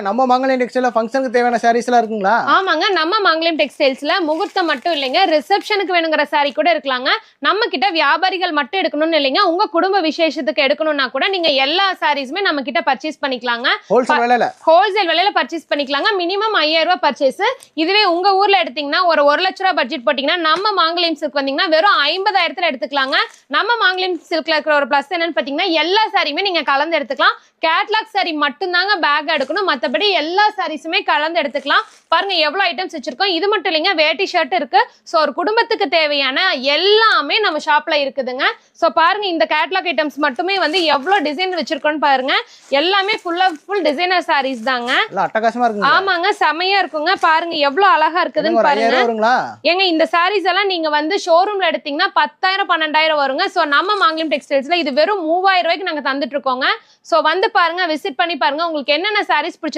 நம்ம மங்கலம் டெக்ஸ்டைல்ல ஃபங்க்ஷனுக்கு தேவையான சாரீஸ்லாம் இருக்குங்களா? ஆமாங்க, நம்ம மங்கலம் டெக்ஸ்டைல்ஸ்ல முகூர்த்தம் மட்டும் இல்லைங்க, ரிசப்ஷனுக்கு வேணுங்கிற சாரி கூட இருக்கலாங்க. நம்ம கிட்ட வியாபாரிகள் மட்டும் எடுக்கணும்னு இல்லைங்க, உங்க குடும்ப விசேஷத்துக்கு எடுக்கணும்னா கூட நீங்க எல்லா சாரீஸுமே நம்ம கிட்ட பர்ச்சேஸ் பண்ணிக்கலாங்க. ஹோல்சேல் விலையில பர்ச்சேஸ் பண்ணிக்கலாங்க. மினிமம் 5000 ரூபாய் பர்ச்சேஸ். இதுவே உங்க ஊர்ல எடுத்தீங்கன்னா ஒரு 1 லட்ச ரூபாய் பட்ஜெட் போட்டீங்கன்னா நம்ம மாங்கலியம் சில்க் வந்தீங்கன்னா வெறும் 50,000ல எடுத்துக்கலாங்க. நம்ம மாங்கலியம் சில்க்ல இருக்கிற ஒரு பிளஸ் என்னன்னு பாத்தீங்கன்னா எல்லா சாரியுமே நீங்க கலந்து எடுத்துக்கலாம். கேட்லாக் சாரி மட்டும் தாங்க பேக் எடுக்கணும், மத்தபடி எல்லா சாரீஸுமே கலந்து எடுத்துக்கலாம். பாருங்க எவ்வளவு ஐட்டம்ஸ் வச்சிருக்கோம். இது மட்டும் இல்லைங்க, வேட்டி ஷர்ட் இருக்கு. சோ ஒரு குடும்பத்துக்கு தேவையான எல்லாமே நம்ம ஷாப்ல இருக்குதுங்க. சோ பாருங்க இந்த கேட்லாக் ஐட்டம்ஸ் மட்டுமே வந்து எவ்வளவு டிசைன் வச்சிருக்கோம்னு பாருங்க. எல்லாமே ஃபுல் டிசைனர் சாரீஸ் தாங்க. அட்டகாசமா இருக்குங்க. ஆமாங்க, செமையா இருக்குங்க. பாருங்க எவ்வளவு அழகா இருக்குதுன்னு பாருங்க. ஏங்க இந்த சாரீஸ் எல்லாம் நீங்க வந்து ஷோரூம்ல எடுத்தீங்கன்னா 10,000 12,000 வருங்க. சோ நம்ம மாங்கலியம் டெக்ஸ்டைல்ஸ்ல இது வெறும் 3000 ரூபாய்க்கு நாங்க தந்துட்டு இருக்கோங்க. சோ வந்து பாருங்க, விசிட் பண்ணி பாருங்க. உங்களுக்கு என்னென்ன சாரீஸ் பிடிச்சிருக்கு